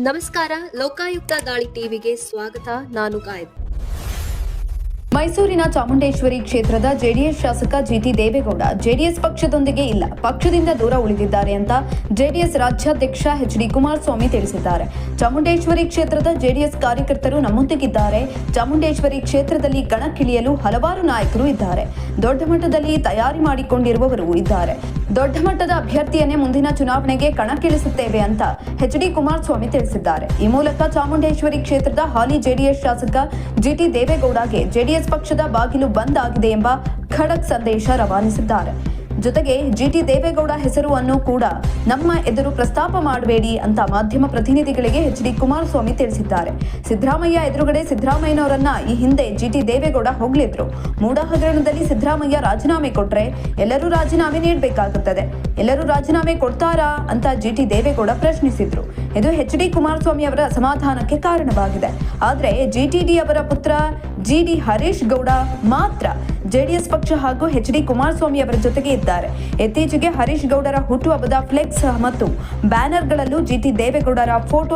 ನಮಸ್ಕಾರ, ಲೋಕಾಯುಕ್ತ ದಾಳಿ ಟಿವಿಗೆ ಸ್ವಾಗತ. ನಾನು ಗಾಯತ್. ಮೈಸೂರಿನ ಚಾಮುಂಡೇಶ್ವರಿ ಕ್ಷೇತ್ರದ ಜೆಡಿಎಸ್ ಶಾಸಕ ಜಿಟಿ ದೇವೇಗೌಡ ಜೆಡಿಎಸ್ ಪಕ್ಷದೊಂದಿಗೆ ಇಲ್ಲ, ಪಕ್ಷದಿಂದ ದೂರ ಉಳಿದಿದ್ದಾರೆ ಅಂತ ಜೆಡಿಎಸ್ ರಾಜ್ಯಾಧ್ಯಕ್ಷ ಎಚ್.ಡಿ. ಕುಮಾರಸ್ವಾಮಿ ತಿಳಿಸಿದ್ದಾರೆ. ಚಾಮುಂಡೇಶ್ವರಿ ಕ್ಷೇತ್ರದ ಜೆಡಿಎಸ್ ಕಾರ್ಯಕರ್ತರು ನಮ್ಮೊಂದಿಗಿದ್ದಾರೆ. ಚಾಮುಂಡೇಶ್ವರಿ ಕ್ಷೇತ್ರದಲ್ಲಿ ಕಣಕ್ಕಿಳಿಯಲು ಹಲವಾರು ನಾಯಕರು ಇದ್ದಾರೆ. ದೊಡ್ಡ ಮಟ್ಟದಲ್ಲಿ ತಯಾರಿ ಮಾಡಿಕೊಂಡಿರುವವರು ಇದ್ದಾರೆ. ದೊಡ್ಡ ಮಟ್ಟದ ಅಭ್ಯರ್ಥಿಯನ್ನೇ ಮುಂದಿನ ಚುನಾವಣೆಗೆ ಕಣಕ್ಕಿಳಿಸುತ್ತೇವೆ ಅಂತ ಎಚ್.ಡಿ. ಕುಮಾರಸ್ವಾಮಿ ತಿಳಿಸಿದ್ದಾರೆ. ಈ ಮೂಲಕ ಚಾಮುಂಡೇಶ್ವರಿ ಕ್ಷೇತ್ರದ ಹಾಲಿ ಜೆಡಿಎಸ್ ಶಾಸಕ ಜಿಟಿ ದೇವೇಗೌಡಗೆ ಜೆಡಿಎಸ್ ಪಕ್ಷದ ಬಾಗಿಲು ಬಂದ್ ಆಗಿದೆ ಎಂಬ ಖಡಕ್ ಸಂದೇಶ ರವಾನಿಸಿದ್ದಾರೆ. ಜೊತೆಗೆ ಜಿಟಿ ದೇವೇಗೌಡ ಹೆಸರನ್ನು ಕೂಡ ನಮ್ಮ ಎದುರು ಪ್ರಸ್ತಾಪ ಮಾಡಬೇಡಿ ಅಂತ ಮಾಧ್ಯಮ ಪ್ರತಿನಿಧಿಗಳಿಗೆ ಎಚ್.ಡಿ. ಕುಮಾರಸ್ವಾಮಿ ತಿಳಿಸಿದ್ದಾರೆ. ಸಿದ್ದರಾಮಯ್ಯ ಎದುರುಗಡೆ ಸಿದ್ದರಾಮಯ್ಯನವರನ್ನ ಈ ಹಿಂದೆ ಜಿಟಿ ದೇವೇಗೌಡ ಹೊಗಳಿದ್ರು. ಮೂಡ ಹಗರಣದಲ್ಲಿ ಸಿದ್ದರಾಮಯ್ಯ ರಾಜೀನಾಮೆ ಕೊಟ್ರೆ ಎಲ್ಲರೂ ರಾಜೀನಾಮೆ ನೀಡಬೇಕಾಗುತ್ತದೆ, ಎಲ್ಲರೂ ರಾಜೀನಾಮೆ ಕೊಡ್ತಾರಾ ಅಂತ ಜಿಟಿ ದೇವೇಗೌಡ ಪ್ರಶ್ನಿಸಿದ್ರು. ಇದು ಎಚ್.ಡಿ. ಕುಮಾರಸ್ವಾಮಿ ಅವರ ಅಸಮಾಧಾನಕ್ಕೆ ಕಾರಣವಾಗಿದೆ. ಆದರೆ ಜಿಟಿಡಿ ಅವರ ಪುತ್ರ ಜಿಡಿ ಹರೀಶ್ ಗೌಡ ಮಾತ್ರ ಜೆಡಿಎಸ್ ಪಕ್ಷ ಹಾಗೂ ಎಚ್.ಡಿ. ಕುಮಾರಸ್ವಾಮಿ ಅವರ ಜೊತೆಗೆ ಇದ್ದಾರೆ. ಇತ್ತೀಚೆಗೆ ಹರೀಶ್ ಗೌಡರ ಹುಟ್ಟುಹಬ್ಬದ ಫ್ಲೆಕ್ಸ್ ಮತ್ತು ಬ್ಯಾನರ್ಗಳಲ್ಲೂ ಜಿಟಿ ದೇವೇಗೌಡರ ಫೋಟೋ